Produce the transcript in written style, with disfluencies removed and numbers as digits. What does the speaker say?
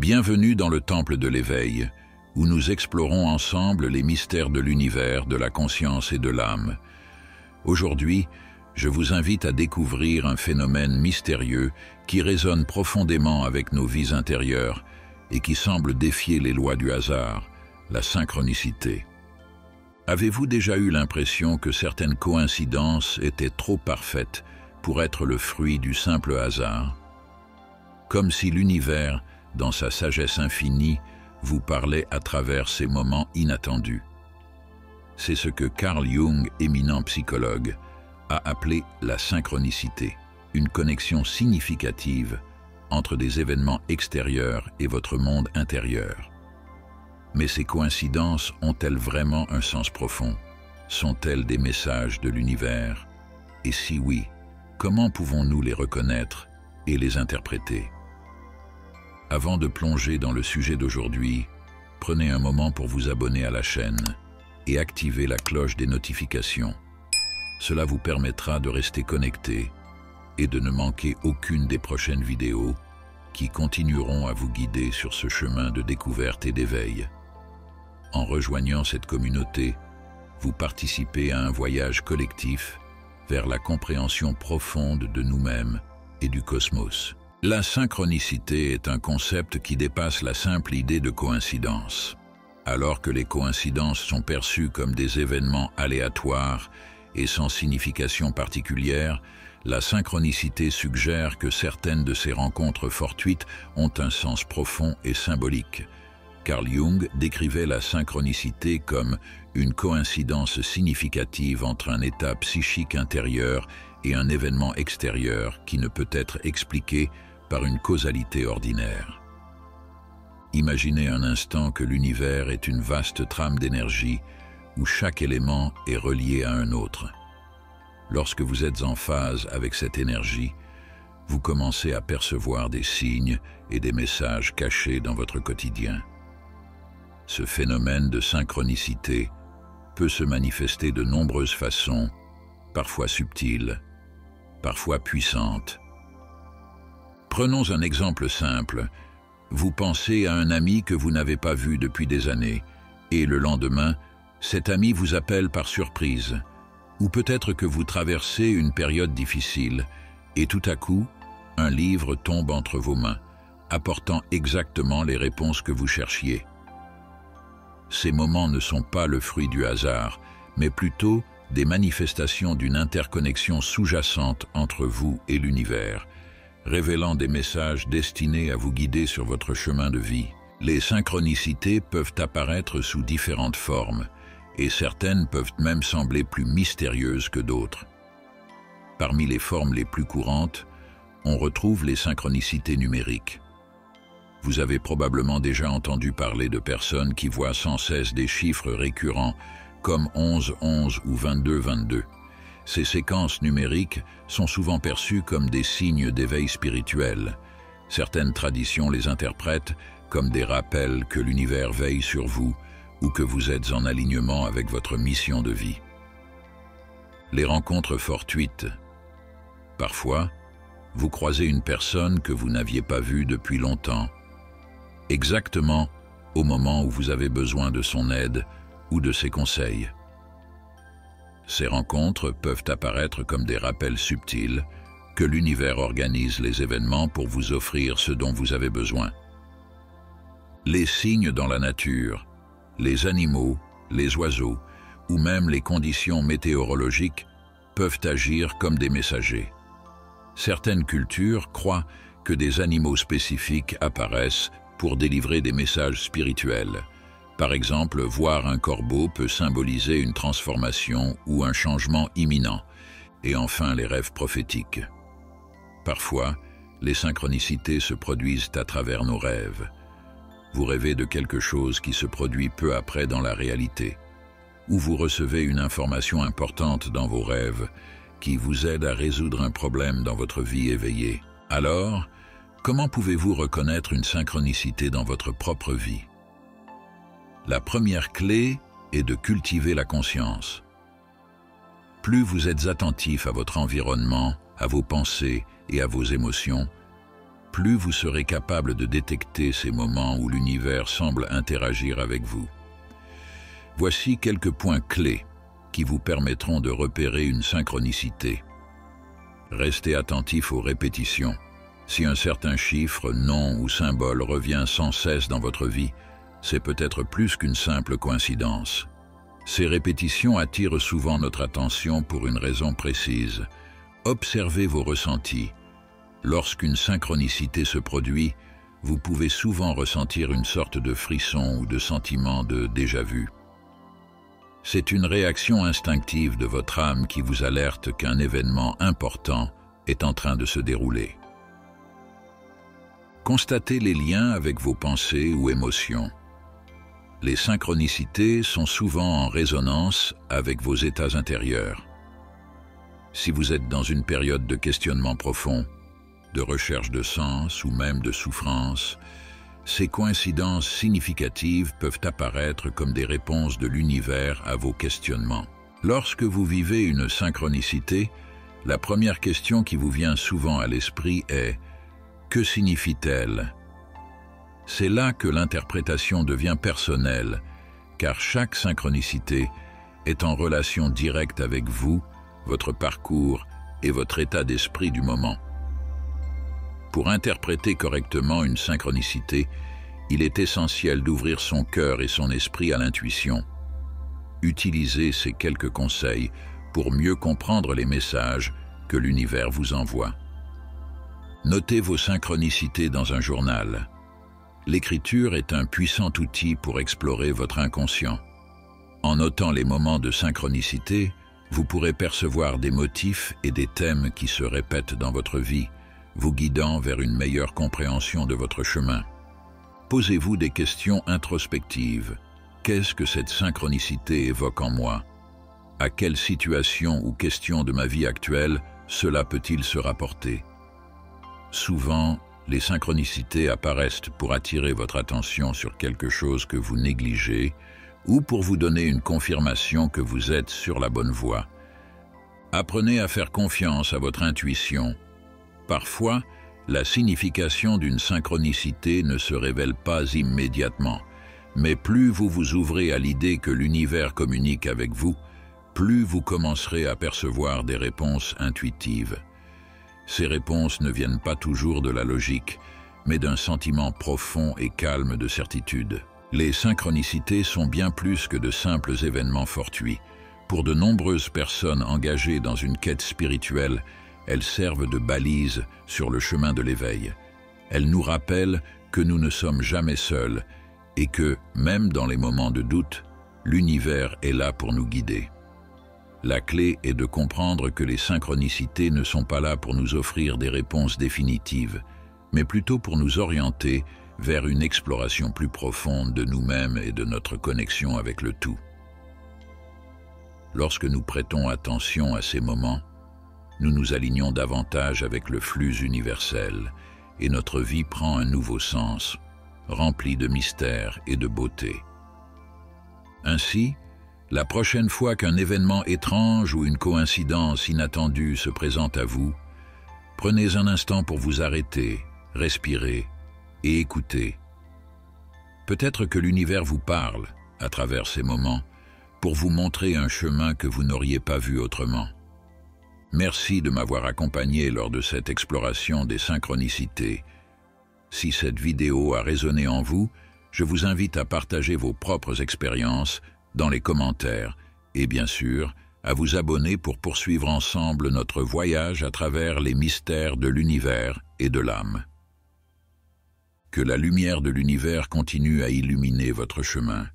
Bienvenue dans le Temple de l'éveil, où nous explorons ensemble les mystères de l'univers, de la conscience et de l'âme. Aujourd'hui, je vous invite à découvrir un phénomène mystérieux qui résonne profondément avec nos vies intérieures et qui semble défier les lois du hasard, la synchronicité. Avez-vous déjà eu l'impression que certaines coïncidences étaient trop parfaites pour être le fruit du simple hasard? Comme si l'univers, dans sa sagesse infinie, vous parlait à travers ces moments inattendus. C'est ce que Carl Jung, éminent psychologue, a appelé la synchronicité, une connexion significative entre des événements extérieurs et votre monde intérieur. Mais ces coïncidences ont-elles vraiment un sens profond? Sont-elles des messages de l'univers? Et si oui, comment pouvons-nous les reconnaître et les interpréter? Avant de plonger dans le sujet d'aujourd'hui, prenez un moment pour vous abonner à la chaîne et activer la cloche des notifications. Cela vous permettra de rester connecté et de ne manquer aucune des prochaines vidéos qui continueront à vous guider sur ce chemin de découverte et d'éveil. En rejoignant cette communauté, vous participez à un voyage collectif vers la compréhension profonde de nous-mêmes et du cosmos. La synchronicité est un concept qui dépasse la simple idée de coïncidence. Alors que les coïncidences sont perçues comme des événements aléatoires et sans signification particulière, la synchronicité suggère que certaines de ces rencontres fortuites ont un sens profond et symbolique. Carl Jung décrivait la synchronicité comme une coïncidence significative entre un état psychique intérieur et un événement extérieur qui ne peut être expliqué par une causalité ordinaire. Imaginez un instant que l'univers est une vaste trame d'énergie où chaque élément est relié à un autre. Lorsque vous êtes en phase avec cette énergie, vous commencez à percevoir des signes et des messages cachés dans votre quotidien. Ce phénomène de synchronicité peut se manifester de nombreuses façons, parfois subtiles, parfois puissantes. Prenons un exemple simple. Vous pensez à un ami que vous n'avez pas vu depuis des années, et le lendemain, cet ami vous appelle par surprise. Ou peut-être que vous traversez une période difficile, et tout à coup, un livre tombe entre vos mains, apportant exactement les réponses que vous cherchiez. Ces moments ne sont pas le fruit du hasard, mais plutôt des manifestations d'une interconnexion sous-jacente entre vous et l'univers, révélant des messages destinés à vous guider sur votre chemin de vie. Les synchronicités peuvent apparaître sous différentes formes, et certaines peuvent même sembler plus mystérieuses que d'autres. Parmi les formes les plus courantes, on retrouve les synchronicités numériques. Vous avez probablement déjà entendu parler de personnes qui voient sans cesse des chiffres récurrents, comme 11-11 ou 22-22. Ces séquences numériques sont souvent perçues comme des signes d'éveil spirituel. Certaines traditions les interprètent comme des rappels que l'univers veille sur vous ou que vous êtes en alignement avec votre mission de vie. Les rencontres fortuites. Parfois, vous croisez une personne que vous n'aviez pas vue depuis longtemps, exactement au moment où vous avez besoin de son aide ou de ses conseils. Ces rencontres peuvent apparaître comme des rappels subtils que l'univers organise les événements pour vous offrir ce dont vous avez besoin. Les signes dans la nature, les animaux, les oiseaux ou même les conditions météorologiques peuvent agir comme des messagers. Certaines cultures croient que des animaux spécifiques apparaissent pour délivrer des messages spirituels. Par exemple, voir un corbeau peut symboliser une transformation ou un changement imminent. Et enfin, les rêves prophétiques. Parfois, les synchronicités se produisent à travers nos rêves. Vous rêvez de quelque chose qui se produit peu après dans la réalité. Ou vous recevez une information importante dans vos rêves qui vous aide à résoudre un problème dans votre vie éveillée. Alors, comment pouvez-vous reconnaître une synchronicité dans votre propre vie? La première clé est de cultiver la conscience. Plus vous êtes attentif à votre environnement, à vos pensées et à vos émotions, plus vous serez capable de détecter ces moments où l'univers semble interagir avec vous. Voici quelques points clés qui vous permettront de repérer une synchronicité. Restez attentif aux répétitions. Si un certain chiffre, nom ou symbole revient sans cesse dans votre vie, c'est peut-être plus qu'une simple coïncidence. Ces répétitions attirent souvent notre attention pour une raison précise. Observez vos ressentis. Lorsqu'une synchronicité se produit, vous pouvez souvent ressentir une sorte de frisson ou de sentiment de déjà-vu. C'est une réaction instinctive de votre âme qui vous alerte qu'un événement important est en train de se dérouler. Constatez les liens avec vos pensées ou émotions. Les synchronicités sont souvent en résonance avec vos états intérieurs. Si vous êtes dans une période de questionnement profond, de recherche de sens ou même de souffrance, ces coïncidences significatives peuvent apparaître comme des réponses de l'univers à vos questionnements. Lorsque vous vivez une synchronicité, la première question qui vous vient souvent à l'esprit est « Que signifie-t-elle » C'est là que l'interprétation devient personnelle, car chaque synchronicité est en relation directe avec vous, votre parcours et votre état d'esprit du moment. Pour interpréter correctement une synchronicité, il est essentiel d'ouvrir son cœur et son esprit à l'intuition. Utilisez ces quelques conseils pour mieux comprendre les messages que l'univers vous envoie. Notez vos synchronicités dans un journal. L'écriture est un puissant outil pour explorer votre inconscient. En notant les moments de synchronicité, vous pourrez percevoir des motifs et des thèmes qui se répètent dans votre vie, vous guidant vers une meilleure compréhension de votre chemin. Posez-vous des questions introspectives. Qu'est-ce que cette synchronicité évoque en moi? À quelle situation ou question de ma vie actuelle cela peut-il se rapporter? Souvent, les synchronicités apparaissent pour attirer votre attention sur quelque chose que vous négligez ou pour vous donner une confirmation que vous êtes sur la bonne voie. Apprenez à faire confiance à votre intuition. Parfois, la signification d'une synchronicité ne se révèle pas immédiatement, mais plus vous vous ouvrez à l'idée que l'univers communique avec vous, plus vous commencerez à percevoir des réponses intuitives. Ces réponses ne viennent pas toujours de la logique, mais d'un sentiment profond et calme de certitude. Les synchronicités sont bien plus que de simples événements fortuits. Pour de nombreuses personnes engagées dans une quête spirituelle, elles servent de balises sur le chemin de l'éveil. Elles nous rappellent que nous ne sommes jamais seuls et que, même dans les moments de doute, l'univers est là pour nous guider. La clé est de comprendre que les synchronicités ne sont pas là pour nous offrir des réponses définitives, mais plutôt pour nous orienter vers une exploration plus profonde de nous-mêmes et de notre connexion avec le tout. Lorsque nous prêtons attention à ces moments, nous nous alignons davantage avec le flux universel et notre vie prend un nouveau sens, rempli de mystère et de beauté. Ainsi, la prochaine fois qu'un événement étrange ou une coïncidence inattendue se présente à vous, prenez un instant pour vous arrêter, respirer et écouter. Peut-être que l'univers vous parle, à travers ces moments, pour vous montrer un chemin que vous n'auriez pas vu autrement. Merci de m'avoir accompagné lors de cette exploration des synchronicités. Si cette vidéo a résonné en vous, je vous invite à partager vos propres expériences dans les commentaires et bien sûr à vous abonner pour poursuivre ensemble notre voyage à travers les mystères de l'univers et de l'âme. Que la lumière de l'univers continue à illuminer votre chemin.